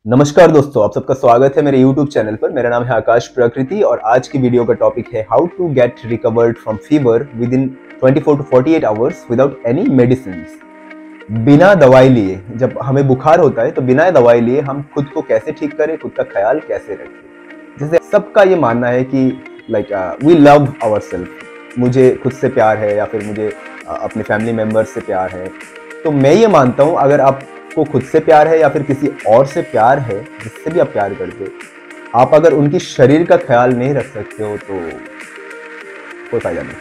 नमस्कार दोस्तों, आप सबका स्वागत है मेरे YouTube चैनल पर। मेरा नाम है आकाश प्रकृति और आज की वीडियो का टॉपिक है how to get recovered from fever within 24 to 48 hours without any medicine. बिना दवाई लिए जब हमें बुखार होता है तो बिना दवाई लिए हम खुद को कैसे ठीक करें, खुद का ख्याल कैसे रखें। जैसे सबका ये मानना है कि वी लव आवरसेल्फ, मुझे खुद से प्यार है या फिर मुझे अपने फैमिली मेम्बर्स से प्यार है। तो मैं ये मानता हूँ अगर आपको खुद से प्यार है या फिर किसी और से प्यार है जिससे भी आप प्यार करते हो, आप अगर उनकी शरीर का ख्याल नहीं रख सकते हो तो कोई फायदा नहीं।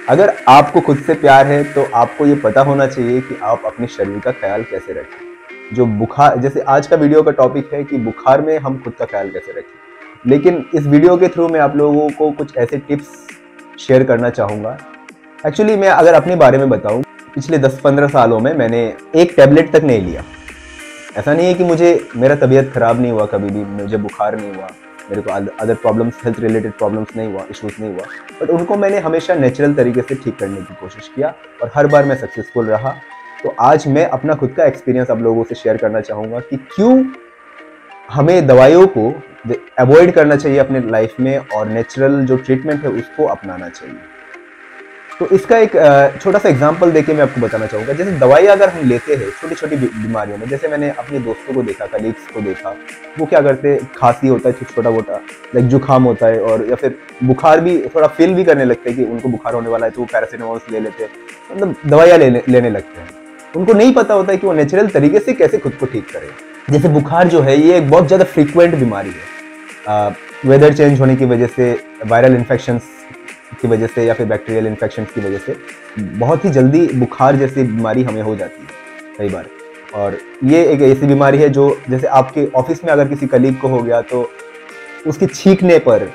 अगर आपको खुद से प्यार है तो आपको ये पता होना चाहिए कि आप अपने शरीर का ख्याल कैसे रखें। जो बुखार, जैसे आज का वीडियो का टॉपिक है कि बुखार में हम खुद का ख्याल कैसे रखें, लेकिन इस वीडियो के थ्रू मैं आप लोगों को कुछ ऐसे टिप्स शेयर करना चाहूँगा। एक्चुअली मैं अगर अपने बारे में बताऊँ, पिछले 10-15 सालों में मैंने एक टैबलेट तक नहीं लिया। ऐसा नहीं है कि मेरा तबीयत खराब नहीं हुआ, कभी भी मुझे बुखार नहीं हुआ, मेरे को other problems, health related problems नहीं हुआ, इश्यूज नहीं हुआ, बट उनको मैंने हमेशा नेचुरल तरीके से ठीक करने की कोशिश किया और हर बार मैं सक्सेसफुल रहा। तो आज मैं अपना खुद का एक्सपीरियंस आप लोगों से शेयर करना चाहूँगा कि क्यों हमें दवाइयों को अवॉइड करना चाहिए अपने लाइफ में और नेचुरल जो ट्रीटमेंट है उसको अपनाना चाहिए। तो इसका एक छोटा सा एग्जांपल देके मैं आपको बताना चाहूँगा। जैसे दवाई अगर हम लेते हैं छोटी छोटी बीमारियों में, जैसे मैंने अपने दोस्तों को देखा, कलीग्स को देखा, वो क्या करते हैं, खांसी होता है छोटा मोटा, जुकाम होता है और या फिर बुखार भी थोड़ा फील भी करने लगते हैं कि उनको बुखार होने वाला है, तो वो पैरासीटामोल ले लेते हैं, मतलब दवाइयाँ लेने लगते हैं। उनको नहीं पता होता है कि वो नेचुरल तरीके से कैसे खुद को ठीक करें। जैसे बुखार जो है ये एक बहुत ज़्यादा फ्रीक्वेंट बीमारी है। वेदर चेंज होने की वजह से, वायरल इन्फेक्शंस की वजह से या फिर बैक्टीरियल इन्फेक्शन की वजह से बहुत ही जल्दी बुखार जैसी बीमारी हमें हो जाती है कई बार। और ये एक ऐसी बीमारी है जो जैसे आपके ऑफिस में अगर किसी कलीग को हो गया तो उसके छींकने पर,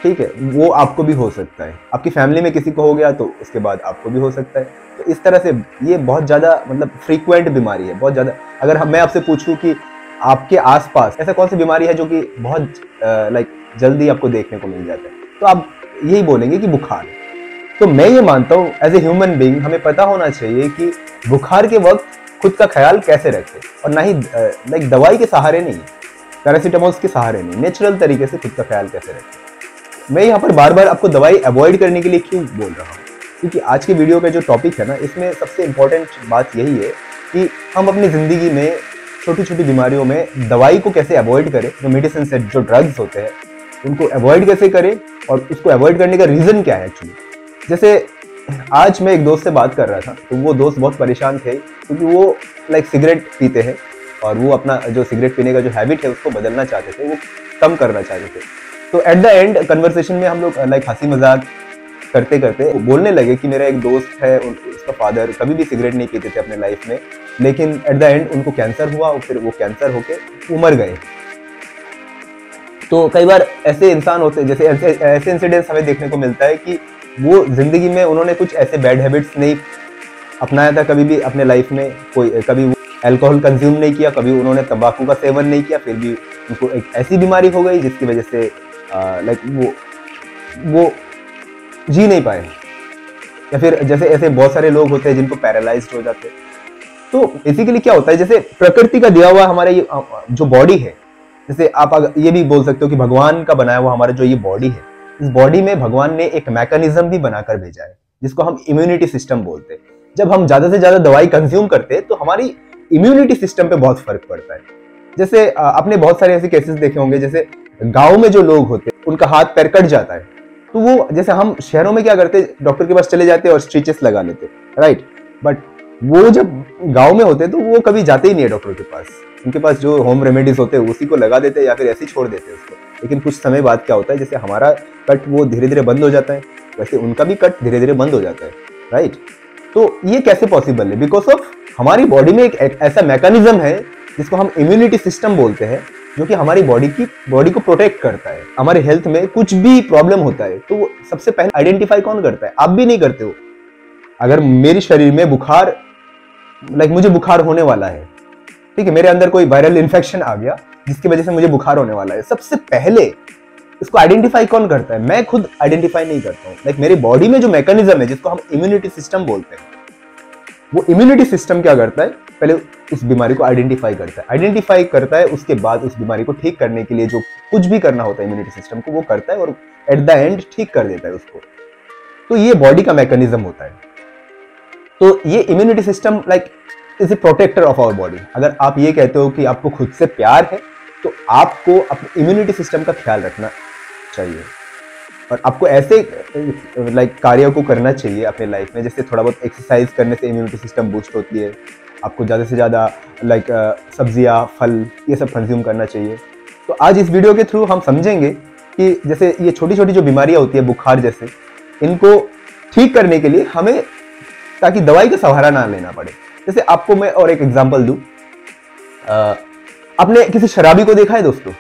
ठीक है, वो आपको भी हो सकता है। आपकी फैमिली में किसी को हो गया तो उसके बाद आपको भी हो सकता है। तो इस तरह से ये बहुत ज़्यादा फ्रीक्वेंट बीमारी है, बहुत ज़्यादा। अगर मैं आपसे पूछूं कि आपके आसपास ऐसा कौन सी बीमारी है जो कि बहुत जल्दी आपको देखने को मिल जाता है, तो आप यही बोलेंगे कि बुखार। तो मैं ये मानता हूँ एज ए ह्यूमन बीइंग हमें पता होना चाहिए कि बुखार के वक्त खुद का ख्याल कैसे रखें, और ना ही दवाई के सहारे नहीं, पैरासीटामोल्स के सहारे नहीं, नेचुरल तरीके से खुद का ख्याल कैसे रखें। मैं यहाँ पर बार बार आपको दवाई अवॉइड करने के लिए क्यों बोल रहा हूँ, क्योंकि आज के वीडियो का जो टॉपिक है ना, इसमें सबसे इंपॉर्टेंट बात यही है कि हम अपनी जिंदगी में छोटी छोटी बीमारियों में दवाई को कैसे अवॉइड करें। जो मेडिसिन से, जो ड्रग्स होते हैं, उनको अवॉइड कैसे करें और उसको अवॉइड करने का रीज़न क्या है एक्चुअली। जैसे आज मैं एक दोस्त से बात कर रहा था, तो वो दोस्त बहुत परेशान थे क्योंकि वो सिगरेट पीते हैं और वो अपना जो सिगरेट पीने का जो हैबिट है उसको बदलना चाहते थे, वो कम करना चाहते थे। तो एट द एंड कन्वर्सेशन में हम लोग हंसी मजाक करते करते बोलने लगे कि मेरा एक दोस्त है, उसका फादर कभी भी सिगरेट नहीं पीते थे अपने लाइफ में, लेकिन एट द एंड उनको कैंसर हुआ और फिर वो कैंसर होके वो मर गए। तो कई बार ऐसे इंसान होते हैं, जैसे ऐसे इंसिडेंट्स हमें देखने को मिलता है कि वो जिंदगी में उन्होंने कुछ ऐसे बैड हैबिट्स नहीं अपनाया था कभी भी अपने लाइफ में, कभी वो अल्कोहल कंज्यूम नहीं किया, कभी उन्होंने तंबाकू का सेवन नहीं किया, फिर भी उनको एक ऐसी बीमारी हो गई जिसकी वजह से वो जी नहीं पाए। या फिर जैसे ऐसे बहुत सारे लोग होते हैं जिनको पैरालाइज्ड हो जाते हैं। तो बेसिकली क्या होता है, जैसे प्रकृति का दिया हुआ हमारा ये जो बॉडी है, जैसे आप ये भी बोल सकते हो कि भगवान का बनाया हुआ हमारा जो ये बॉडी है, इस बॉडी में भगवान ने एक मैकेनिज्म भी बनाकर भेजा है जिसको हम इम्यूनिटी सिस्टम बोलते हैं। जब हम ज्यादा से ज्यादा दवाई कंज्यूम करते हैं तो हमारी इम्यूनिटी सिस्टम पे बहुत फर्क पड़ता है। जैसे आपने बहुत सारे ऐसे केसेस देखे होंगे, जैसे गाँव में जो लोग होते हैं उनका हाथ पैर कट जाता है, तो वो, जैसे हम शहरों में क्या करते हैं, डॉक्टर के पास चले जाते हैं और स्टिचेस लगा लेते, राइट, बट वो जब गाँव में होते हैं तो वो कभी जाते ही नहीं है डॉक्टर के पास। उनके पास जो होम रेमेडीज होते हैं उसी को लगा देते हैं या फिर ऐसे ही छोड़ देते हैं उसको। लेकिन कुछ समय बाद क्या होता है, जैसे हमारा कट वो धीरे धीरे बंद हो जाता है, वैसे उनका भी कट धीरे धीरे बंद हो जाता है, राइट। तो ये कैसे पॉसिबल है? बिकॉज ऑफ हमारी बॉडी में एक ऐसा मैकेनिज्म है जिसको हम इम्यूनिटी सिस्टम बोलते हैं, जो कि हमारी बॉडी को प्रोटेक्ट करता है। हमारे हेल्थ में कुछ भी प्रॉब्लम होता है तो वो सबसे पहले आइडेंटिफाई कौन करता है? आप भी नहीं करते हो। अगर मेरे शरीर में बुखार, मुझे बुखार होने वाला है, ठीक है, मेरे अंदर कोई वायरल इन्फेक्शन आ गया जिसकी वजह से मुझे बुखार होने वाला है, सबसे पहले इसको आइडेंटिफाई कौन करता है? मैं खुद आइडेंटिफाई नहीं करता हूँ। मेरे बॉडी में जो मैकेनिज्म है जिसको हम इम्यूनिटी सिस्टम बोलते हैं, वो इम्यूनिटी सिस्टम क्या करता है, पहले उस बीमारी को आइडेंटिफाई करता है, उसके बाद उस बीमारी को ठीक करने के लिए जो कुछ भी करना होता है इम्यूनिटी सिस्टम को वो करता है और एट द एंड ठीक कर देता है उसको। तो ये बॉडी का मैकेनिज्म होता है। तो ये immunity system like is a protector of our body. अगर आप ये कहते हो कि आपको खुद से प्यार है तो आपको अपने इम्यूनिटी सिस्टम का ख्याल रखना चाहिए और आपको ऐसे लाइक कार्यों को करना चाहिए अपने लाइफ में, जैसे थोड़ा बहुत एक्सरसाइज करने से इम्यूनिटी सिस्टम बूस्ट होती है। आपको ज़्यादा से ज़्यादा लाइक सब्जियां, फल ये सब कंज्यूम करना चाहिए। तो आज इस वीडियो के थ्रू हम समझेंगे कि जैसे ये छोटी छोटी जो बीमारियां होती है बुखार जैसे, इनको ठीक करने के लिए हमें ताकि दवाई का सहारा ना लेना पड़े। जैसे आपको मैं और एक एग्जांपल दूं, आपने किसी शराबी को देखा है दोस्तों?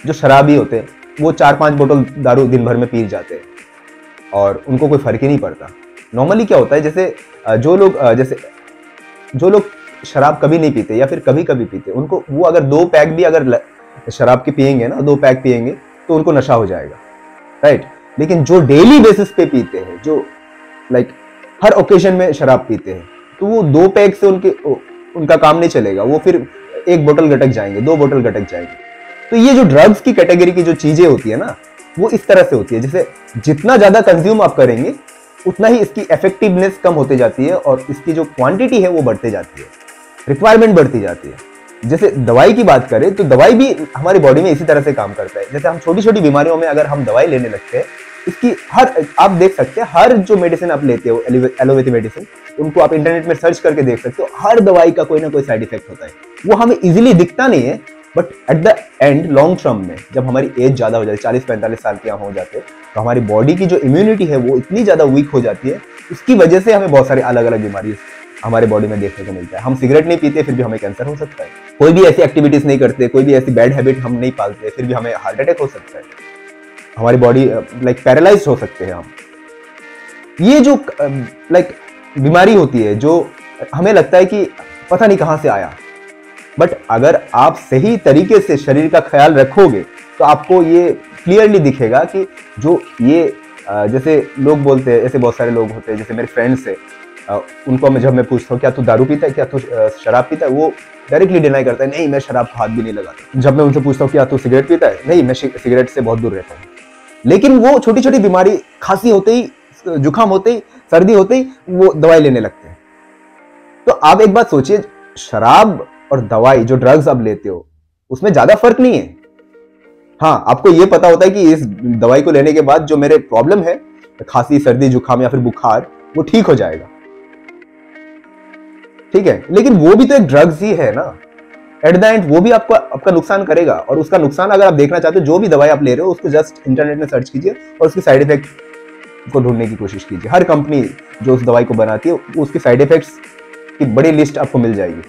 जो शराबी होते हैं वो 4-5 बोतल दारू दिन भर में पी जाते हैं और उनको कोई फर्क ही नहीं पड़ता। नॉर्मली क्या होता है, जैसे जो लोग शराब कभी नहीं पीते या फिर कभी कभी पीते, उनको वो अगर 2 पैक भी अगर शराब के पिएंगे ना, 2 पैक पिएंगे तो उनको नशा हो जाएगा, राइट। लेकिन जो डेली बेसिस पे पीते हैं, जो लाइक हर ओकेजन में शराब पीते हैं, तो वो 2 पैक से उनका काम नहीं चलेगा, वो फिर 1 बोतल गटक जाएंगे, 2 बोतल गटक जाएंगे। तो ये जो ड्रग्स की कैटेगरी की जो चीजें होती है ना, वो इस तरह से होती है, जैसे जितना ज्यादा कंज्यूम आप करेंगे उतना ही इसकी इफेक्टिवनेस कम होते जाती है और इसकी जो क्वांटिटी है वो बढ़ते जाती है, रिक्वायरमेंट बढ़ती जाती है। जैसे दवाई की बात करें तो दवाई भी हमारी बॉडी में इसी तरह से काम करता है। जैसे हम छोटी छोटी बीमारियों में अगर हम दवाई लेने लगते हैं, इसकी आप देख सकते हैं हर जो मेडिसिन आप लेते हो, एलोपैथी मेडिसिन, उनको आप इंटरनेट में सर्च करके देख सकते हो, हर दवाई का कोई ना कोई साइड इफेक्ट होता है। वो हमें इजीली दिखता नहीं है, but at the end long term में जब हमारी एज ज्यादा हो जाती है, 40-45 साल के हो जाते हैं, तो हमारी बॉडी की जो इम्यूनिटी है वो इतनी ज्यादा वीक हो जाती है, उसकी वजह से हमें बहुत सारी अलग अलग बीमारी हमारे बॉडी में देखने को मिलता है। हम सिगरेट नहीं पीते फिर भी हमें कैंसर हो सकता है, कोई भी ऐसी एक्टिविटीज नहीं करते, कोई भी ऐसी बैड हैबिट हम नहीं पालते फिर भी हमें हार्ट अटैक हो सकता है, हमारी बॉडी लाइक पैरालाइज हो सकते हैं हम। ये जो लाइक बीमारी होती है जो हमें लगता है कि पता नहीं कहां से आया, बट अगर आप सही तरीके से शरीर का ख्याल रखोगे तो आपको ये क्लियरली दिखेगा कि जो ये जैसे लोग बोलते हैं, ऐसे बहुत सारे लोग होते हैं, जैसे मेरे फ्रेंड्स है, उनको जब मैं पूछता हूँ क्या तू दारू पीता है, क्या तू शराब पीता है, वो डायरेक्टली डिनाई करता है, नहीं मैं शराब हाथ भी नहीं लगाता। जब मैं उनसे पूछता हूँ क्या तू सिगरेट पीता है, नहीं मैं सिगरेट से बहुत दूर रहता हूँ। लेकिन वो छोटी छोटी बीमारी, खांसी होते ही, जुकाम होते ही, सर्दी होते ही वो दवाई लेने लगते हैं। तो आप एक बात सोचिए, शराब और दवाई जो ड्रग्स आप लेते हो उसमें ज्यादा फर्क नहीं है। हाँ, आपको ये पता होता है कि इस दवाई को लेने के बाद जो मेरे प्रॉब्लम है, खांसी, सर्दी, जुकाम या फिर बुखार, वो ठीक हो जाएगा, ठीक है। लेकिन वो भी तो एक ड्रग्स ही है ना, एट द एंड वो भी आपका नुकसान करेगा। और उसका नुकसान अगर आप देखना चाहते हो, जो भी दवाई आप ले रहे हो उसको जस्ट इंटरनेट में सर्च कीजिए और उसके साइड इफेक्ट को ढूंढने की कोशिश कीजिए। हर कंपनी जो उस दवाई को बनाती है उसके साइड इफेक्ट्स की बड़ी लिस्ट आपको मिल जाएगी।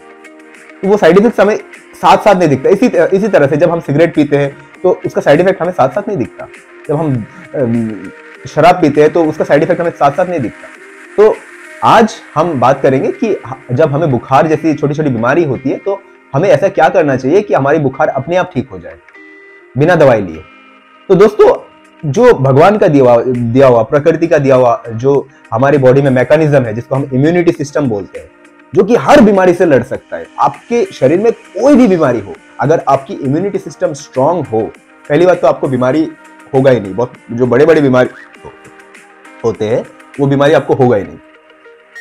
तो वो साइड इफेक्ट हमें साथ साथ नहीं दिखता। इसी तरह से जब हम सिगरेट पीते हैं तो उसका साइड इफेक्ट हमें साथ साथ नहीं दिखता, जब हम शराब पीते हैं तो उसका साइड इफेक्ट हमें साथ साथ नहीं दिखता। तो आज हम बात करेंगे कि जब हमें बुखार जैसी छोटी छोटी बीमारी होती है तो हमें ऐसा क्या करना चाहिए कि हमारी बुखार अपने आप ठीक हो जाए बिना दवाई लिए। तो दोस्तों, जो भगवान का दिया हुआ, प्रकृति का दिया हुआ जो हमारी बॉडी में मैकेनिज्म है, जिसको हम इम्यूनिटी सिस्टम बोलते हैं, जो कि हर बीमारी से लड़ सकता है। आपके शरीर में कोई भी बीमारी हो, अगर आपकी इम्यूनिटी सिस्टम स्ट्रांग हो, पहली बात तो आपको बीमारी होगा ही नहीं। बहुत जो बड़े बड़े बीमारी होते हैं वो बीमारी आपको होगा ही नहीं,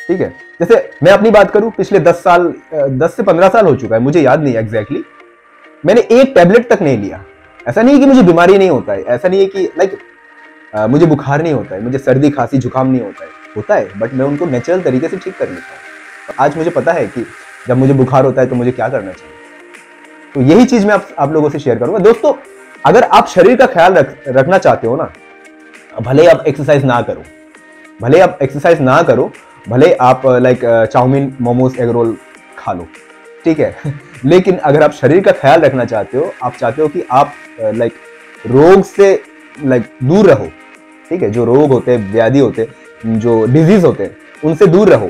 ठीक है। जैसे मैं अपनी बात करूं, पिछले 10 से 15 साल हो चुका है, मुझे याद नहीं एग्जैक्टली, मैंने एक टैबलेट तक नहीं लिया। ऐसा नहीं है कि मुझे बीमारी नहीं होता है, ऐसा नहीं है कि लाइक मुझे बुखार नहीं होता है, मुझे सर्दी, खांसी, जुकाम नहीं होता है, बट मैं उनको नेचुरल तरीके से ठीक कर लेता हूँ। आज मुझे पता है कि जब मुझे बुखार होता है तो मुझे क्या करना चाहिए। तो यही चीज मैं आप लोगों से शेयर करूंगा। दोस्तों, अगर आप शरीर का ख्याल रखना चाहते हो ना, भले आप एक्सरसाइज ना करो, भले आप like chow mein, momos, egg roll खा लो, ठीक है लेकिन अगर आप शरीर का ख्याल रखना चाहते हो, आप चाहते हो कि आप लाइक रोग से लाइक दूर रहो, ठीक है, जो रोग होते हैं, व्याधि होते हैं, जो डिजीज होते हैं, उनसे दूर रहो,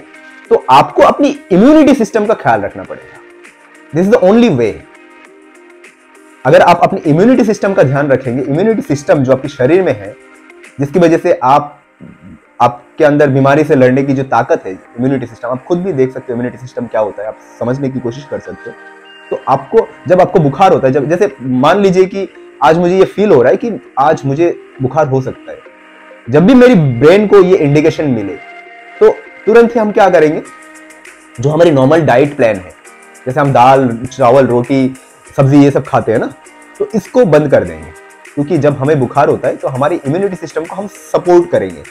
तो आपको अपनी इम्यूनिटी सिस्टम का ख्याल रखना पड़ेगा। This is the only way. अगर आप अपनी इम्यूनिटी सिस्टम का ध्यान रखेंगे, इम्यूनिटी सिस्टम जो आपके शरीर में है, जिसकी वजह से आपके अंदर बीमारी से लड़ने की जो ताकत है, इम्यूनिटी सिस्टम, आप खुद भी देख सकते हो इम्यूनिटी सिस्टम क्या होता है, आप समझने की कोशिश कर सकते हो। तो आपको जब आपको बुखार होता है, जब जैसे मान लीजिए कि आज मुझे ये फील हो रहा है कि आज मुझे बुखार हो सकता है, जब भी मेरी ब्रेन को ये इंडिकेशन मिले तो तुरंत ही हम क्या करेंगे, जो हमारी नॉर्मल डाइट प्लान है, जैसे हम दाल चावल रोटी सब्जी ये सब खाते हैं ना, तो इसको बंद कर देंगे। क्योंकि जब हमें बुखार होता है तो हमारी इम्यूनिटी सिस्टम को हम सपोर्ट करेंगे,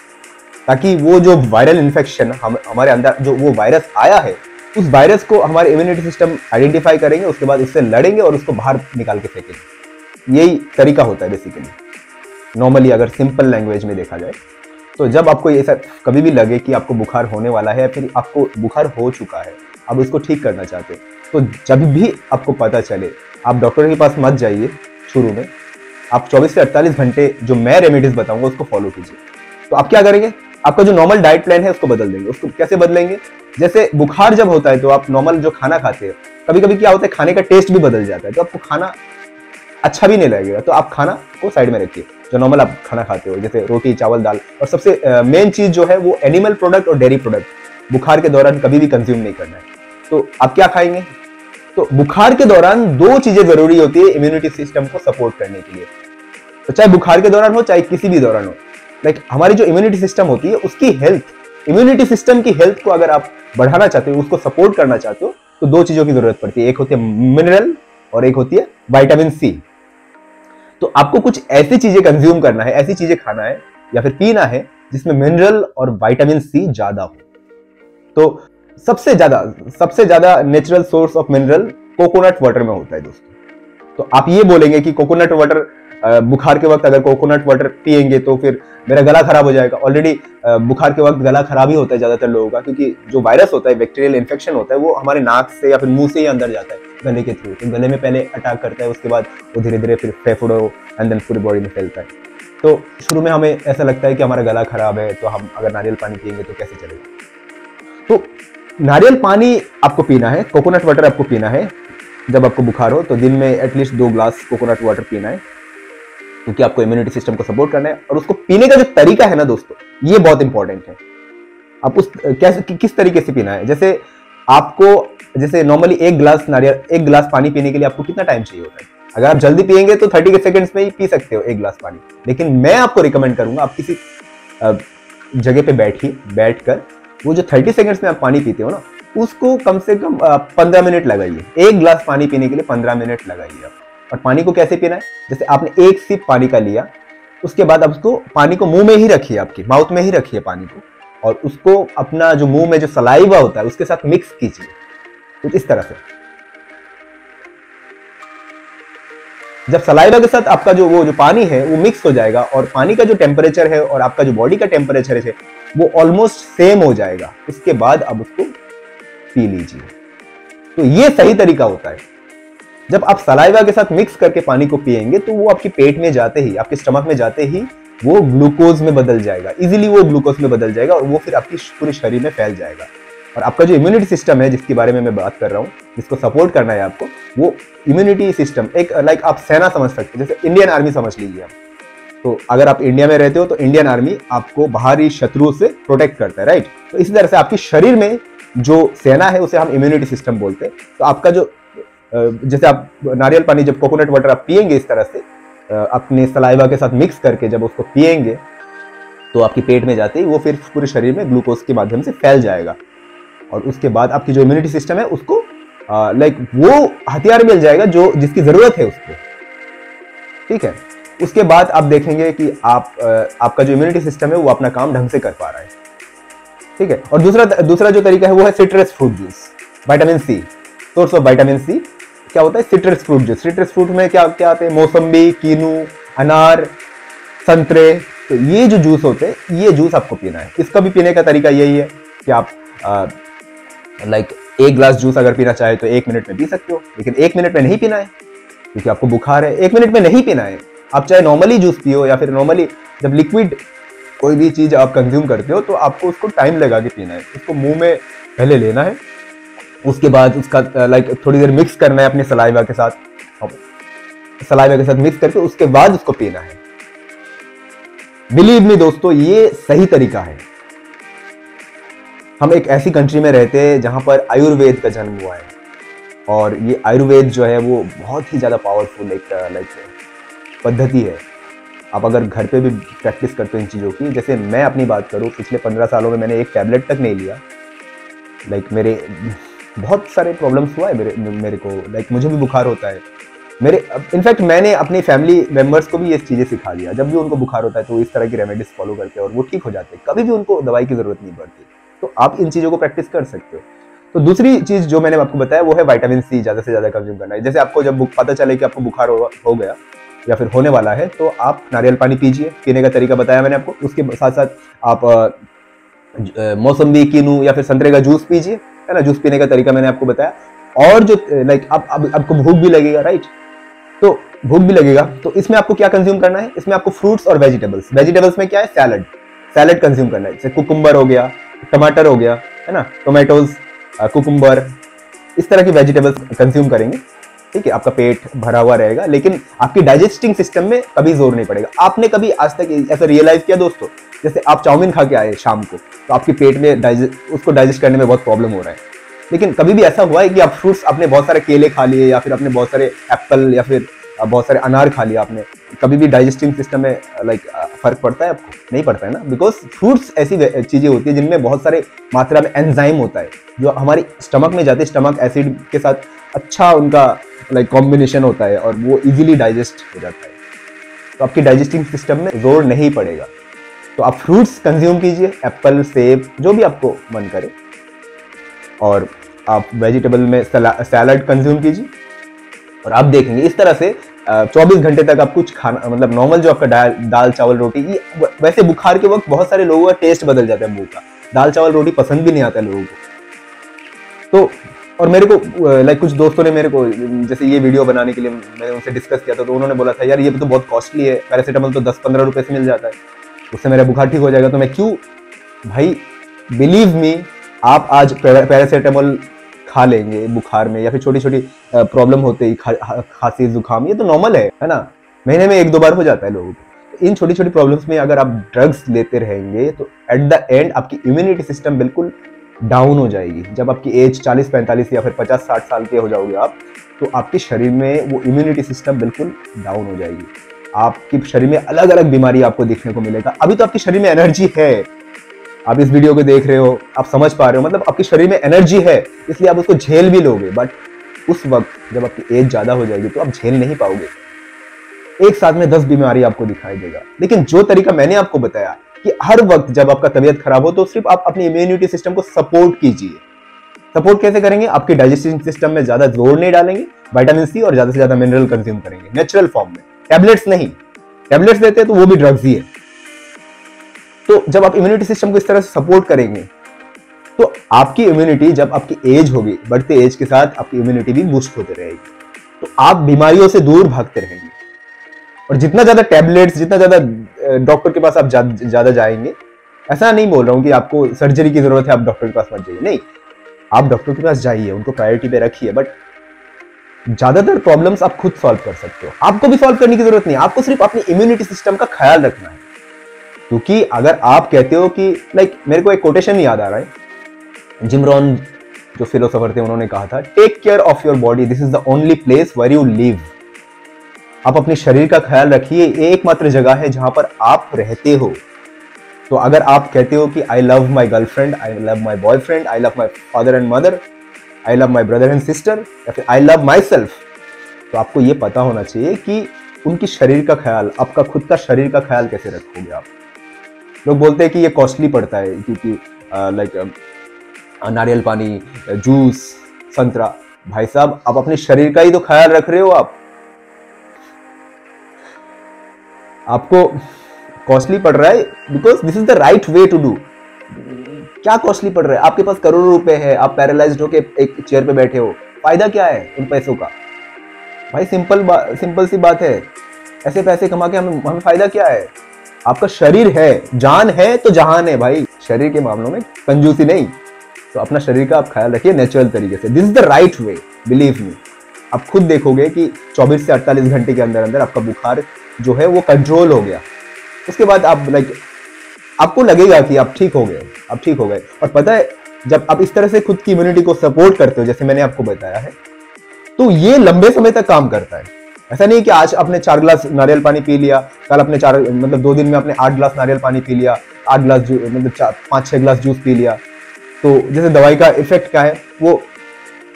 ताकि वो जो वायरल इन्फेक्शन हमारे अंदर जो वो वायरस आया है, उस वायरस को हमारे इम्यूनिटी सिस्टम आइडेंटिफाई करेंगे, उसके बाद उससे लड़ेंगे और उसको बाहर निकाल के फेंकेंगे। यही तरीका होता है बेसिकली, नॉर्मली अगर सिंपल लैंग्वेज में देखा जाए। तो जब आपको ऐसा कभी भी लगे कि आपको बुखार होने वाला है, फिर आपको बुखार हो चुका है, आप उसको ठीक करना चाहते हो, तो जब भी आपको पता चले, आप डॉक्टर के पास मत जाइए शुरू में, आप 24 से 48 घंटे जो मैं रेमेडीज बताऊंगा उसको फॉलो कीजिए। तो आप क्या करेंगे, आपका जो नॉर्मल डाइट प्लान है उसको बदल देंगे। उसको कैसे बदलेंगे, जैसे बुखार जब होता है तो आप नॉर्मल जो खाना खाते हैं, कभी कभी क्या होता है खाने का टेस्ट भी बदल जाता है, तो आपको खाना अच्छा भी नहीं लगेगा, तो आप खाना को साइड में रखिए, जो नॉर्मल आप खाना खाते हो, जैसे रोटी चावल दाल। और सबसे मेन चीज जो है वो एनिमल प्रोडक्ट और डेयरी प्रोडक्ट बुखार के दौरान कभी भी कंज्यूम नहीं करना है। तो आप क्या खाएंगे, तो बुखार के दौरान 2 चीजें जरूरी होती है इम्यूनिटी सिस्टम को सपोर्ट करने के लिए। तो चाहे बुखार के दौरान हो चाहे किसी भी दौरान हो, लाइक हमारी जो इम्यूनिटी सिस्टम होती है उसकी हेल्थ, इम्यूनिटी सिस्टम की हेल्थ को अगर आप बढ़ाना चाहते हो, उसको सपोर्ट करना चाहते हो, तो 2 चीजों की जरूरत पड़ती है, एक होती है मिनरल और एक होती है विटामिन सी। तो आपको कुछ ऐसी चीजें कंज्यूम करना है, ऐसी चीजें खाना है या फिर पीना है जिसमें मिनरल और विटामिन सी ज्यादा हो। तो सबसे ज्यादा natural source of mineral coconut water में होता है दोस्तों। तो आप ये बोलेंगे कि कोकोनट वाटर, बुखार के वक्त अगर कोकोनट वाटर पिएंगे तो फिर मेरा गला खराब हो जाएगा। ऑलरेडी बुखार के वक्त गला खराब ही होता है ज्यादातर लोगों का, क्योंकि जो वायरस होता है, बैक्टीरियल इन्फेक्शन होता है, वो हमारे नाक से या फिर मुंह से ही अंदर जाता है गले के थ्रू। तो गले में पहले अटैक करता है, उसके बाद वो धीरे धीरे फिर फेफड़ों एंड देन पूरी बॉडी में फैलता है। तो शुरू में हमें ऐसा लगता है कि हमारा गला खराब है, तो हम अगर नारियल पानी पिएंगे तो कैसे चलेगा। तो नारियल पानी आपको पीना है, कोकोनट वाटर आपको पीना है जब आपको बुखार हो, तो दिन में एटलीस्ट 2 ग्लास कोकोनट वाटर पीना है, क्योंकि आपको इम्यूनिटी सिस्टम को सपोर्ट करना है। और उसको पीने का जो तरीका है ना दोस्तों, ये बहुत इंपॉर्टेंट है। आप उस किस तरीके से पीना है, जैसे नॉर्मली 1 गिलास पानी पीने के लिए आपको कितना टाइम चाहिए होता है। अगर आप जल्दी पिएंगे तो 30 सेकंड्स में ही पी सकते हो 1 गिलास पानी, लेकिन मैं आपको रिकमेंड करूंगा आप किसी जगह पे बैठकर वो जो 30 सेकंड्स में आप पानी पीते हो ना, उसको कम से कम 15 मिनट लगाइए। 1 गिलास पानी पीने के लिए 15 मिनट लगाइए। और पानी को कैसे पीना है, जैसे आपने 1 सिप पानी का लिया, उसके बाद आप उसको पानी को मुंह में ही रखिए, आपके माउथ में ही रखिए पानी को, और उसको अपना जो मुंह में जो सलाइवा होता है उसके साथ मिक्स कीजिए कुछ इस तरह से। जब सलाइवा के साथ आपका जो पानी है वो मिक्स हो जाएगा, और पानी का जो टेम्परेचर है और आपका जो बॉडी का टेम्परेचर है वो ऑलमोस्ट सेम हो जाएगा, उसके बाद आप उसको पी लीजिए। तो ये सही तरीका होता है। जब आप सलाइवा के साथ मिक्स करके पानी को पिएंगे तो वो आपके पेट में जाते ही, आपके स्टमक में जाते ही वो ग्लूकोज में बदल जाएगा, इजीली वो ग्लूकोज में बदल जाएगा, और वो फिर आपकी पूरे शरीर में फैल जाएगा। और आपका जो इम्यूनिटी सिस्टम है जिसके बारे में मैं बात कर रहा हूँ, जिसको सपोर्ट करना है आपको, वो इम्यूनिटी सिस्टम एक लाइक आप सेना समझ सकते हैं, जैसे इंडियन आर्मी समझ लीजिए आप। तो अगर आप इंडिया में रहते हो तो इंडियन आर्मी आपको बाहरी शत्रुओं से प्रोटेक्ट करता है, राइट। तो इसी तरह से आपके शरीर में जो सेना है उसे हम इम्यूनिटी सिस्टम बोलते हैं। तो आपका जो जैसे आप नारियल पानी, जब कोकोनट वाटर आप पिएंगे इस तरह से अपने सलाइवा के साथ मिक्स करके जब उसको पिएंगे, तो आपके पेट में जाते ही वो फिर पूरे शरीर में ग्लूकोज के माध्यम से फैल जाएगा, और उसके बाद आपकी जो इम्यूनिटी सिस्टम है उसको लाइक वो हथियार मिल जाएगा जो जिसकी जरूरत है उसको, ठीक है। उसके बाद आप देखेंगे कि आपका जो इम्यूनिटी सिस्टम है वो अपना काम ढंग से कर पा रहा है, ठीक है। और दूसरा जो तरीका है वो है citrus fruit juice, vitamin C, source of vitamin C क्या होता है, citrus fruit juice. Citrus fruit में क्या क्या आते हैं, मौसम्बी, कीनू, अनार, संतरे। तो ये जो जूस होते हैं, ये जूस आपको पीना है। इसका भी पीने का तरीका यही है कि आप लाइक 1 गिलास जूस अगर पीना चाहे तो 1 मिनट में पी सकते हो, लेकिन 1 मिनट में नहीं पीना है क्योंकि आपको बुखार है। 1 मिनट में नहीं पीना है। आप चाहे नॉर्मली जूस पियो या फिर नॉर्मली जब लिक्विड कोई भी चीज आप कंज्यूम करते हो तो आपको उसको टाइम लगा के पीना है। उसको मुंह में पहले लेना है, उसके बाद उसका लाइक थोड़ी देर मिक्स करना है अपने सलाइवा के साथ, मिक्स करके उसके बाद उसको पीना है। बिलीव मी दोस्तों, ये सही तरीका है। हम एक ऐसी कंट्री में रहते हैं जहाँ पर आयुर्वेद का जन्म हुआ है, और ये आयुर्वेद जो है वो बहुत ही ज़्यादा पावरफुल एक पद्धति है। आप अगर घर पे भी प्रैक्टिस करते हो इन चीज़ों की, जैसे मैं अपनी बात करूँ, पिछले 15 सालों में मैंने एक टैबलेट तक नहीं लिया। मेरे बहुत सारे प्रॉब्लम्स हुआ है मेरे को, मुझे भी बुखार होता है। इनफैक्ट मैंने अपनी फैमिली मेम्बर्स को भी ये चीज़ें सिखा दिया, जब भी उनको बुखार होता है तो इस तरह की रेमेडीज फॉलो करते हैं और वो ठीक हो जाते हैं, कभी भी उनको दवाई की ज़रूरत नहीं पड़ती। तो आप इन चीज़ों को प्रैक्टिस कर सकते हो। तो दूसरी चीज़ जो मैंने आपको बताया वो है विटामिन सी ज़्यादा से ज़्यादा कंज्यूम करना है। जैसे आपको जब पता चले कि आपको बुखार हो गया या फिर होने वाला है, तो आप नारियल पानी पीजिए। पीने का तरीका बताया मैंने आपको। उसके साथ साथ आप मौसम्बी, कीनू या फिर संतरे का जूस पीजिए, है ना। जूस पीने का तरीका मैंने आपको बताया। और जो आपको भूख भी लगेगा, राइट, तो भूख भी लगेगा, तो इसमें आपको क्या कंज्यूम करना है, इसमें आपको फ्रूट्स और वेजिटेबल्स में क्या है, सैलड कंज्यूम करना है। जैसे कुकुम्बर हो गया, टमाटर हो गया, है ना, टोमेटोज, कुकुम्बर, इस तरह की वेजिटेबल्स कंज्यूम करेंगे, ठीक है। आपका पेट भरा हुआ रहेगा, लेकिन आपकी डाइजेस्टिंग सिस्टम में कभी जोर नहीं पड़ेगा। आपने कभी आज तक ऐसा रियलाइज किया दोस्तों, जैसे आप चाउमीन खा के आए शाम को, तो आपके पेट में उसको डाइजेस्ट करने में बहुत प्रॉब्लम हो रहा है, लेकिन कभी भी ऐसा हुआ है कि आप फ्रूट्स, आपने बहुत सारे केले खा लिए या फिर आपने बहुत सारे एप्पल या फिर बहुत सारे अनार खा लिया, आपने कभी भी डाइजेस्टिंग सिस्टम में फर्क पड़ता है आपको? नहीं पड़ता है ना, बिकॉज फ्रूट्स ऐसी चीजें होती है जिनमें बहुत सारे मात्रा में एंजाइम होता है जो हमारी स्टमक में जाते हैं, स्टमक एसिड के साथ अच्छा उनका कॉम्बिनेशन होता है और वो इजीली डाइजेस्ट हो जाता है, तो आपकी डाइजेस्टिंग सिस्टम में जोर नहीं पड़ेगा। तो आप फ्रूट्स कंज्यूम कीजिए, एप्पल, सेब, जो भी आपको मन करे, और आप वेजिटेबल में सैलड कंज्यूम कीजिए, और आप देखेंगे इस तरह से 24 घंटे तक आप कुछ खाना, मतलब नॉर्मल जो आपका दाल चावल रोटी, ये वैसे बुखार के वक्त बहुत सारे लोगों का टेस्ट बदल जाता है मुंह का, दाल चावल रोटी पसंद भी नहीं आता है लोगों को। तो और मेरे को कुछ दोस्तों ने मेरे को, जैसे ये वीडियो बनाने के लिए मैंने उनसे डिस्कस किया था, तो उन्होंने बोला था यार ये तो बहुत कॉस्टली है, पैरासीटामोल तो 10-15 रुपए से मिल जाता है, उससे मेरा बुखार ठीक हो जाएगा। तो मैं क्यों भाई, बिलीव मी, आप आज पैरासीटामोल खा लेंगे बुखार में, या फिर छोटी छोटी प्रॉब्लम होते ही खांसी जुकाम, ये तो नॉर्मल है ना, महीने में 1-2 बार हो जाता है लोगों को। इन छोटी छोटी प्रॉब्लम्स में अगर आप ड्रग्स लेते रहेंगे तो एट द एंड आपकी इम्यूनिटी सिस्टम बिल्कुल डाउन हो जाएगी। जब आपकी एज 40-45 या फिर 50-60 साल के हो जाओगे आप, तो आपके शरीर में वो इम्यूनिटी सिस्टम बिल्कुल डाउन हो जाएगी। आपके शरीर में अलग अलग बीमारी आपको देखने को मिलेगा। अभी तो आपके शरीर में एनर्जी है, आप इस वीडियो को देख रहे हो, आप समझ पा रहे हो, मतलब आपके शरीर में एनर्जी है, इसलिए आप उसको झेल भी लोगे। बट उस वक्त जब आपकी एज ज्यादा हो जाएगी तो आप झेल नहीं पाओगे, एक साथ में 10 बीमारी आपको दिखाई देगा। लेकिन जो तरीका मैंने आपको बताया कि हर वक्त जब आपका तबीयत खराब हो तो सिर्फ आप अपनी इम्यूनिटी सिस्टम को सपोर्ट कीजिए। सपोर्ट कैसे करेंगे? आपके डाइजेस्टिव सिस्टम में ज्यादा जोर नहीं डालेंगे, विटामिन सी और ज्यादा से ज्यादा मिनरल कंज्यूम करेंगे नेचुरल फॉर्म में, टैबलेट्स नहीं। टैबलेट्स देते हैं तो वो भी ड्रग्स ही है। तो जब आप इम्यूनिटी सिस्टम को इस तरह से सपोर्ट करेंगे तो आपकी इम्यूनिटी, जब आपकी एज होगी, बढ़ते एज के साथ आपकी इम्यूनिटी भी बूस्ट होते रहेगी, तो आप बीमारियों से दूर भागते रहेंगे। और जितना ज्यादा टैबलेट्स, जितना ज्यादा डॉक्टर के पास आप ज्यादा जाएंगे, ऐसा नहीं बोल रहा हूं कि आपको सर्जरी की जरूरत है आप डॉक्टर के पास मत जाइए, नहीं, आप डॉक्टर के पास जाइए, उनको प्रायोरिटी पे रखिए, बट ज्यादातर प्रॉब्लम्स आप खुद सॉल्व कर सकते हो। आपको भी सॉल्व करने की जरूरत नहीं, आपको सिर्फ अपनी इम्यूनिटी सिस्टम का ख्याल रखना है। क्योंकि अगर आप कहते हो कि मेरे को एक कोटेशन याद आ रहा है, जिम रॉन जो फिलोसोफर थे उन्होंने कहा था, take care of your body, this is the only place where you live. आप अपने शरीर का ख्याल रखिए, एकमात्र जगह है जहां पर आप रहते हो। तो अगर आप कहते हो कि I love my girlfriend, I love my boyfriend, I love my father and mother, I love my brother and sister, या फिर आई लव माई सेल्फ, तो आपको यह पता होना चाहिए कि उनकी शरीर का ख्याल, आपका खुद का शरीर का ख्याल कैसे रखोगे आप। लोग बोलते हैं कि ये कॉस्टली पड़ता है क्योंकि नारियल पानी, जूस, संतरा, भाई साहब आप अपने शरीर का ही तो ख्याल रख रहे हो। आपको कॉस्टली पड़ रहा है because this is the right way to do. क्या कॉस्टली पड़ रहा है? आपके पास करोड़ों रुपए है, आप पैरालाइज्ड होके एक चेयर पे बैठे हो, फायदा क्या है उन पैसों का? भाई सिंपल सी बात है, ऐसे पैसे कमा के हमें फायदा क्या है? आपका शरीर है, जान है तो जहान है भाई। शरीर के मामलों में कंजूसी नहीं। तो अपना शरीर का आप ख्याल रखिए नेचुरल तरीके से, this is the right way, believe me. आप खुद देखोगे कि 24 से 48 घंटे के अंदर अंदर आपका बुखार जो है वो कंट्रोल हो गया। उसके बाद आप आपको लगेगा कि आप ठीक हो गए, आप ठीक हो गए। और पता है जब आप इस तरह से खुद की इम्यूनिटी को सपोर्ट करते हो जैसे मैंने आपको बताया है, तो ये लंबे समय तक काम करता है। ऐसा नहीं कि आज आपने 4 ग्लास नारियल पानी पी लिया, कल आपने 2 दिन में आपने 8 ग्लास नारियल पानी पी लिया, 8 ग्लास 5-6 ग्लास जूस पी लिया। तो जैसे दवाई का इफेक्ट क्या है, वो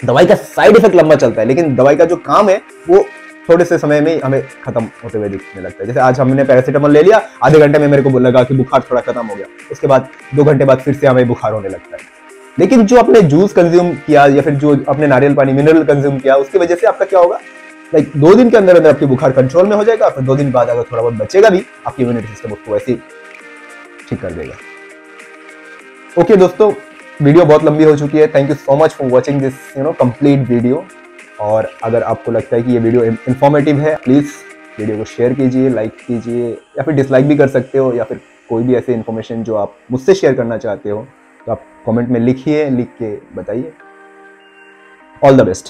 दवाई का साइड इफेक्ट लंबा चलता है, लेकिन दवाई का जो काम है वो थोड़े से समय में हमें खत्म होते हुए दिखने लगता है। जैसे आज हमने पैरासीटामोल ले लिया, आधे घंटे में मेरे को लगा कि बुखार थोड़ा खत्म हो गया, उसके बाद 2 घंटे बाद फिर से हमें बुखार होने लगता है। लेकिन जो आपने जूस कंज्यूम किया या फिर जो आपने नारियल पानी मिनरल कंज्यूम किया, उसकी वजह से आपका क्या होगा, 2 दिन के अंदर अंदर आपकी बुखार कंट्रोल में हो जाएगा। फिर 2 दिन बाद अगर थोड़ा बहुत बचेगा भी, आपकी इम्यूनिटी सिस्टम उसको वैसे ही ठीक कर देगा। ओके दोस्तों, वीडियो बहुत लंबी हो चुकी है। Thank you so much for watching this complete video. और अगर आपको लगता है कि ये वीडियो इंफॉर्मेटिव है, प्लीज़ वीडियो को शेयर कीजिए, लाइक कीजिए, या फिर डिसलाइक भी कर सकते हो, या फिर कोई भी ऐसे इन्फॉर्मेशन जो आप मुझसे शेयर करना चाहते हो तो आप कमेंट में लिखिए, लिख के बताइए। All the best.